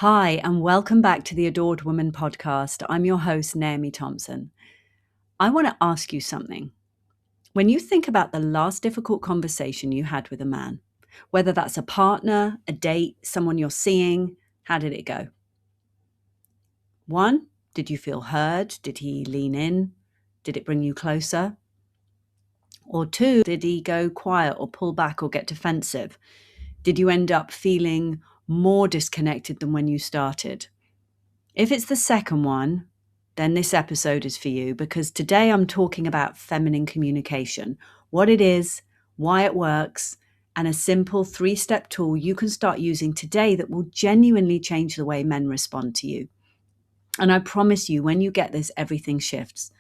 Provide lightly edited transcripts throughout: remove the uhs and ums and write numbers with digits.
Hi, and welcome back to the Adored Woman podcast. I'm your host, Naomie Thompson. I want to ask you something. When you think about the last difficult conversation you had with a man, whether that's a partner, a date, someone you're seeing, how did it go? 1, did you feel heard? Did he lean in? Did it bring you closer? Or 2, did he go quiet or pull back or get defensive? Did you end up feeling more disconnected than when you started? If it's the second one, then this episode is for you because today I'm talking about feminine communication, what it is, why it works, and a simple 3-step tool you can start using today that will genuinely change the way men respond to you. And I promise you, when you get this, everything shifts.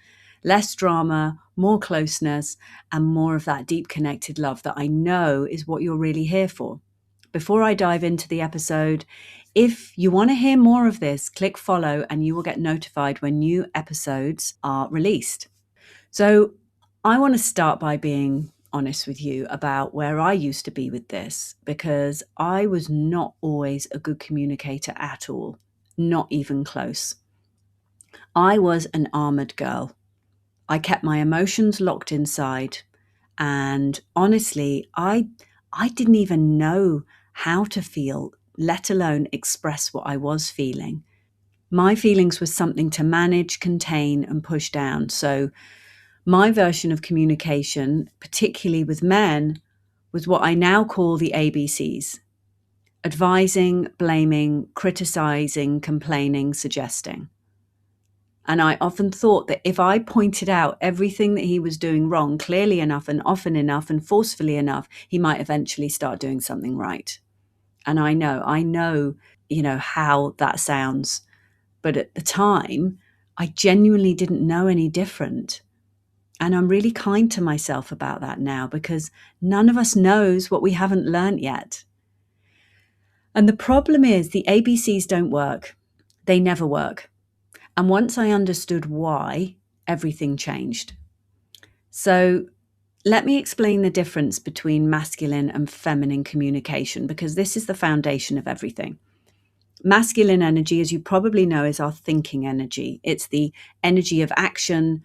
Less drama, more closeness, and more of that deep connected love that I know is what you're really here for. Before I dive into the episode, if you want to hear more of this, click follow and you will get notified when new episodes are released. So I want to start by being honest with you about where I used to be with this, because I was not always a good communicator at all, not even close. I was an armoured girl. I kept my emotions locked inside. And honestly, I didn't even know how to feel, let alone express what I was feeling. My feelings was something to manage, contain, and push down. So my version of communication, particularly with men, was what I now call the ABCs: advising, blaming, criticizing, complaining, suggesting. And I often thought that if I pointed out everything that he was doing wrong clearly enough and often enough and forcefully enough, he might eventually start doing something right. And I know, how that sounds. But at the time, I genuinely didn't know any different. And I'm really kind to myself about that now, because none of us knows what we haven't learnt yet. And the problem is the ABCs don't work. They never work. And once I understood why, everything changed. So let me explain the difference between masculine and feminine communication, because this is the foundation of everything. Masculine energy, as you probably know, is our thinking energy. It's the energy of action,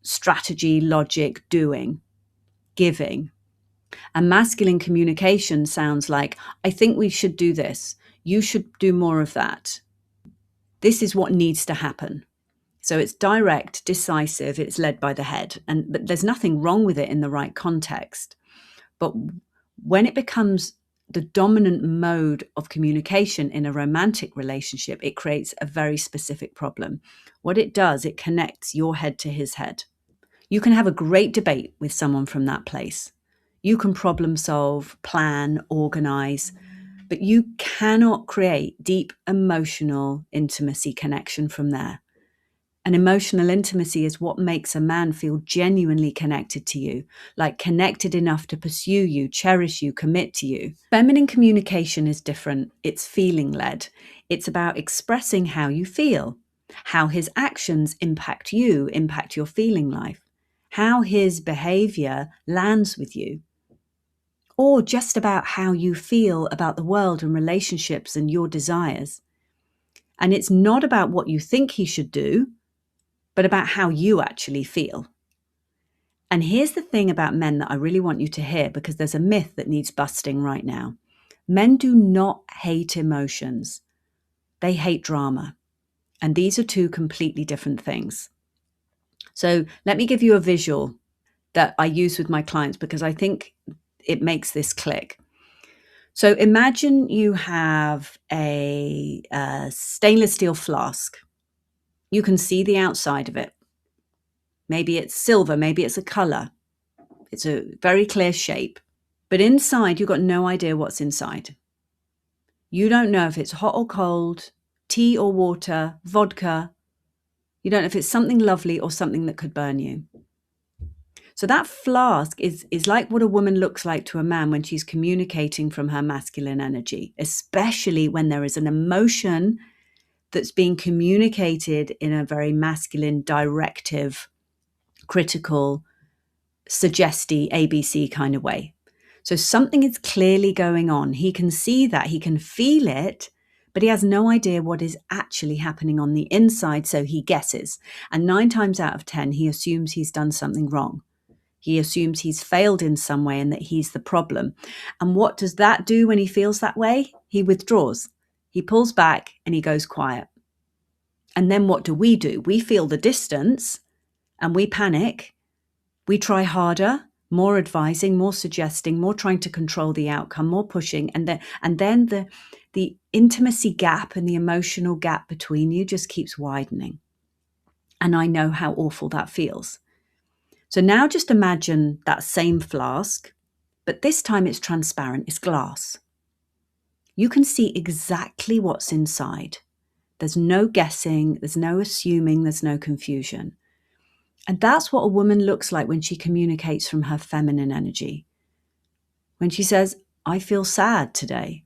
strategy, logic, doing, giving. And masculine communication sounds like, I think we should do this. You should do more of that. This is what needs to happen. So it's direct, decisive, it's led by the head. But there's nothing wrong with it in the right context. But when it becomes the dominant mode of communication in a romantic relationship, it creates a very specific problem. What it does, it connects your head to his head. You can have a great debate with someone from that place. You can problem solve, plan, organize, but you cannot create deep emotional intimacy connection from there. And emotional intimacy is what makes a man feel genuinely connected to you, like connected enough to pursue you, cherish you, commit to you. Feminine communication is different. It's feeling-led. It's about expressing how you feel, how his actions impact you, impact your feeling life, how his behavior lands with you, or just about how you feel about the world and relationships and your desires. And it's not about what you think he should do, but about how you actually feel. And here's the thing about men that I really want you to hear, because there's a myth that needs busting right now. Men do not hate emotions. They hate drama. And these are two completely different things. So let me give you a visual that I use with my clients, because I think it makes this click. So imagine you have a stainless steel flask. You can see the outside of it. Maybe it's silver, maybe it's a color. It's a very clear shape. But inside, you've got no idea what's inside. You don't know if it's hot or cold, tea or water, vodka. You don't know if it's something lovely or something that could burn you. So that flask is like what a woman looks like to a man when she's communicating from her masculine energy, especially when there is an emotion that's being communicated in a very masculine, directive, critical, suggesty, ABC kind of way. So something is clearly going on. He can see that, he can feel it, but he has no idea what is actually happening on the inside, so he guesses. And 9 times out of 10, he assumes he's done something wrong. He assumes he's failed in some way and that he's the problem. And what does that do when he feels that way? He withdraws. He pulls back and he goes quiet. And then what do? We feel the distance and we panic. We try harder, more advising, more suggesting, more trying to control the outcome, more pushing. And then the intimacy gap and the emotional gap between you just keeps widening. And I know how awful that feels. So now just imagine that same flask, but this time it's transparent, it's glass. You can see exactly what's inside. There's no guessing, there's no assuming, there's no confusion. And that's what a woman looks like when she communicates from her feminine energy. When she says, I feel sad today.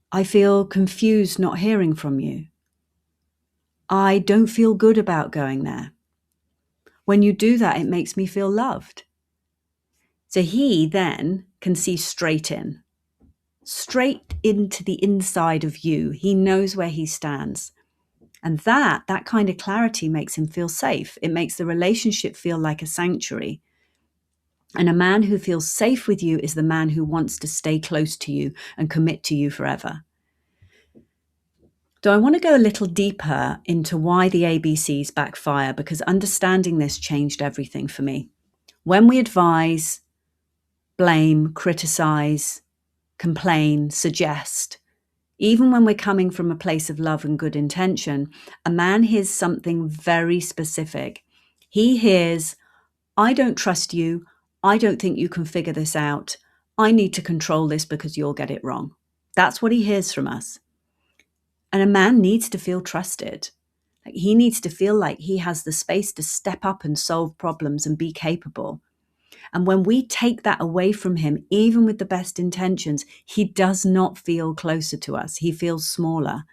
I feel confused not hearing from you. I don't feel good about going there. When you do that, it makes me feel loved. So he then can see straight into the inside of you. He knows where he stands. And that kind of clarity makes him feel safe. It makes the relationship feel like a sanctuary. And a man who feels safe with you is the man who wants to stay close to you and commit to you forever. So I want to go a little deeper into why the ABCs backfire, because understanding this changed everything for me. When we advise, blame, criticize, complain, suggest, even when we're coming from a place of love and good intention, a man hears something very specific. He hears, I don't trust you. I don't think you can figure this out. I need to control this because you'll get it wrong. That's what he hears from us. And a man needs to feel trusted. He needs to feel like he has the space to step up and solve problems and be capable. And when we take that away from him, even with the best intentions, he does not feel closer to us. He feels smaller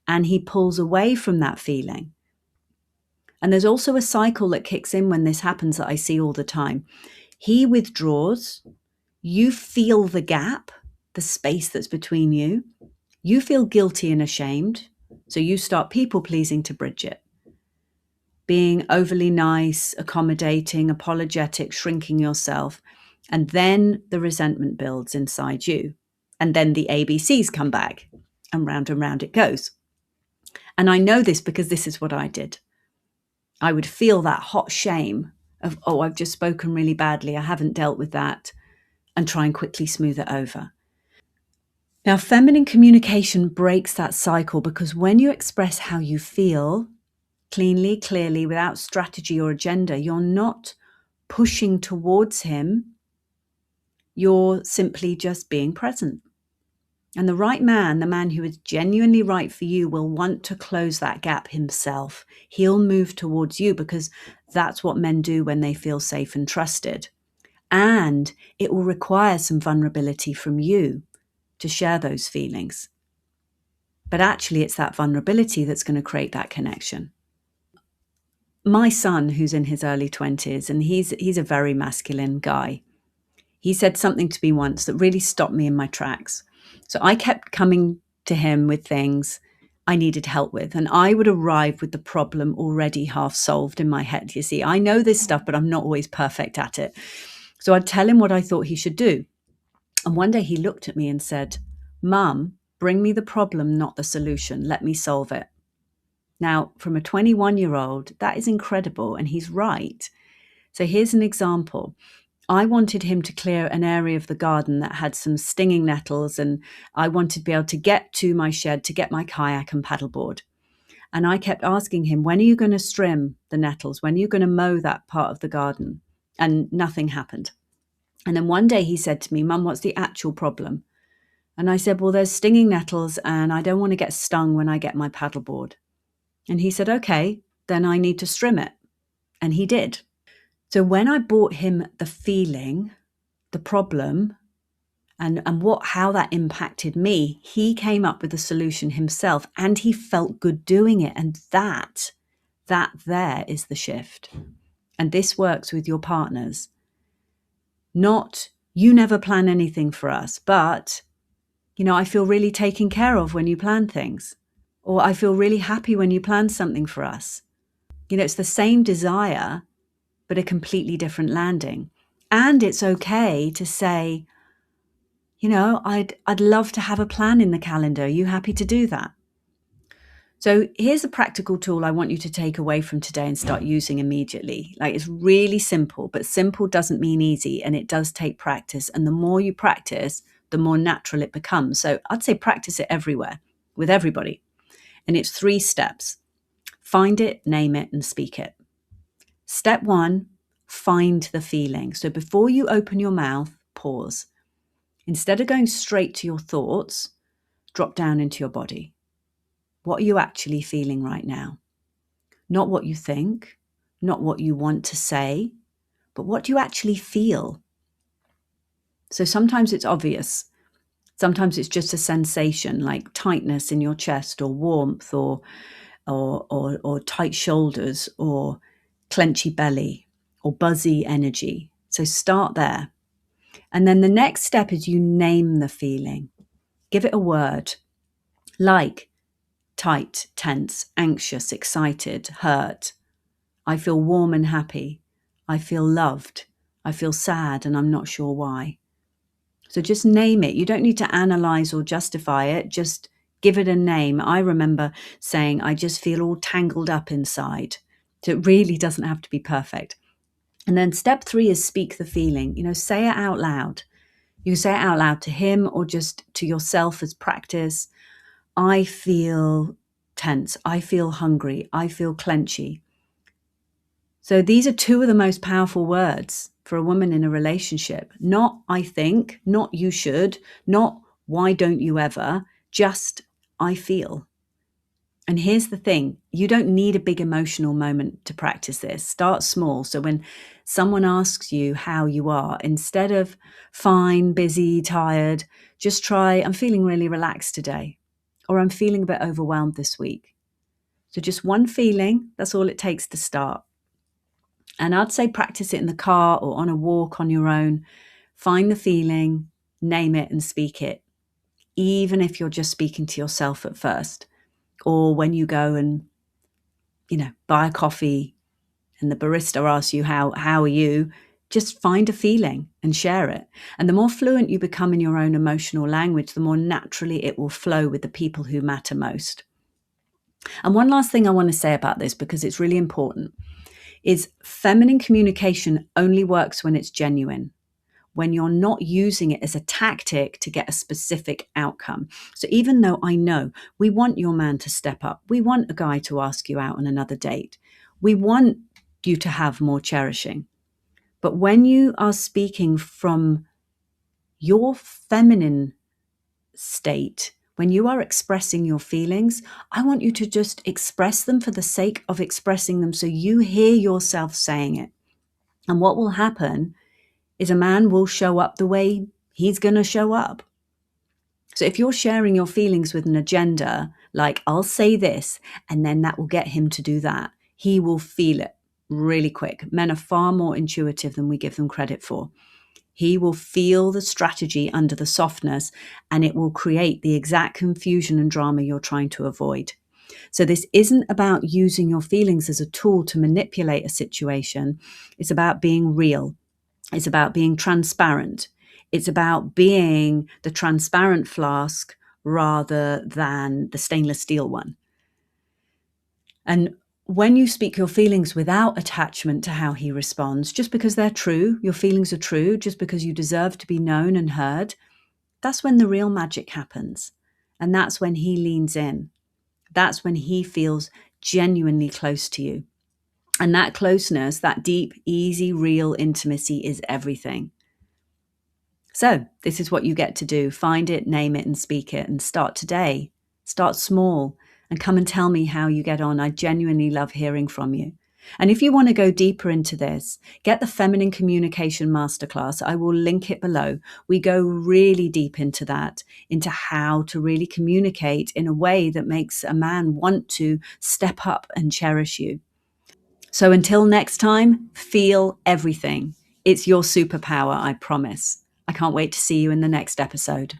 and he pulls away from that feeling. And there's also a cycle that kicks in when this happens that I see all the time. He withdraws. You feel the gap, the space that's between you. You feel guilty and ashamed. So you start people pleasing to bridge it. Being overly nice, accommodating, apologetic, shrinking yourself. And then the resentment builds inside you. And then the ABCs come back and round it goes. And I know this because this is what I did. I would feel that hot shame of, oh, I've just spoken really badly. I haven't dealt with that, and try and quickly smooth it over. Now, feminine communication breaks that cycle because when you express how you feel cleanly, clearly, without strategy or agenda, you're not pushing towards him. You're simply just being present. And the right man, the man who is genuinely right for you, will want to close that gap himself. He'll move towards you because that's what men do when they feel safe and trusted. And it will require some vulnerability from you to share those feelings. But actually, it's that vulnerability that's going to create that connection. My son, who's in his early 20s, and he's a very masculine guy, he said something to me once that really stopped me in my tracks. So I kept coming to him with things I needed help with, and I would arrive with the problem already half solved in my head. You see, I know this stuff, but I'm not always perfect at it. So I'd tell him what I thought he should do. And one day he looked at me and said, Mum, bring me the problem, not the solution. Let me solve it. Now, from a 21-year-old, that is incredible, and he's right. So here's an example. I wanted him to clear an area of the garden that had some stinging nettles, and I wanted to be able to get to my shed to get my kayak and paddleboard. And I kept asking him, when are you going to trim the nettles? When are you going to mow that part of the garden? And nothing happened. And then one day he said to me, Mum, what's the actual problem? And I said, well, there's stinging nettles and I don't want to get stung when I get my paddleboard. And he said, okay, then I need to trim it. And he did. So when I brought him the feeling, the problem, and how that impacted me, he came up with a solution himself and he felt good doing it. And that there is the shift. And this works with your partners. Not, you never plan anything for us, but, I feel really taken care of when you plan things. Or I feel really happy when you plan something for us. It's the same desire, but a completely different landing. And it's okay to say, I'd love to have a plan in the calendar. Are you happy to do that? So here's a practical tool I want you to take away from today and start using immediately. Like, it's really simple, but simple doesn't mean easy, and it does take practice. And the more you practice, the more natural it becomes. So I'd say practice it everywhere with everybody. And it's 3 steps. Find it, name it, and speak it. Step 1, find the feeling. So before you open your mouth, pause. Instead of going straight to your thoughts, drop down into your body. What are you actually feeling right now? Not what you think, not what you want to say, but what do you actually feel? So sometimes it's obvious. Sometimes it's just a sensation like tightness in your chest, or warmth, or tight shoulders, or clenchy belly, or buzzy energy. So start there. And then the next step is you name the feeling. Give it a word, like tight, tense, anxious, excited, hurt. I feel warm and happy. I feel loved. I feel sad and I'm not sure why. So just name it. You don't need to analyze or justify it. Just give it a name. I remember saying, I just feel all tangled up inside. So it really doesn't have to be perfect. And then step 3 is speak the feeling. Say it out loud. You can say it out loud to him or just to yourself as practice. I feel tense. I feel hungry. I feel clenchy. So these are 2 of the most powerful words for a woman in a relationship. Not I think, not you should, not why don't you ever, just I feel. And here's the thing, you don't need a big emotional moment to practice this. Start small. So when someone asks you how you are, instead of fine, busy, tired, just try, I'm feeling really relaxed today, or I'm feeling a bit overwhelmed this week. So just one feeling, that's all it takes to start. And I'd say practice it in the car or on a walk on your own. Find the feeling, name it and speak it, even if you're just speaking to yourself at first. Or when you go and, buy a coffee and the barista asks you, how are you? Just find a feeling and share it. And the more fluent you become in your own emotional language, the more naturally it will flow with the people who matter most. And one last thing I want to say about this, because it's really important, is feminine communication only works when it's genuine, when you're not using it as a tactic to get a specific outcome. So even though I know we want your man to step up, we want a guy to ask you out on another date, we want you to have more cherishing. But when you are speaking from your feminine state, when you are expressing your feelings, I want you to just express them for the sake of expressing them, so you hear yourself saying it. And what will happen is a man will show up the way he's going to show up. So if you're sharing your feelings with an agenda, like I'll say this, and then that will get him to do that, he will feel it really quick. Men are far more intuitive than we give them credit for. He will feel the strategy under the softness, and it will create the exact confusion and drama you're trying to avoid. So this isn't about using your feelings as a tool to manipulate a situation. It's about being real. It's about being transparent. It's about being the transparent flask rather than the stainless steel one. And when you speak your feelings without attachment to how he responds, just because they're true, your feelings are true, just because you deserve to be known and heard, that's when the real magic happens. And that's when he leans in. That's when he feels genuinely close to you. And that closeness, that deep, easy, real intimacy is everything. So this is what you get to do. Find it, name it, and speak it, and start today. Start small and come and tell me how you get on. I genuinely love hearing from you. And if you want to go deeper into this, get the Feminine Communication Masterclass. I will link it below. We go really deep into that, into how to really communicate in a way that makes a man want to step up and cherish you. So until next time, feel everything. It's your superpower, I promise. I can't wait to see you in the next episode.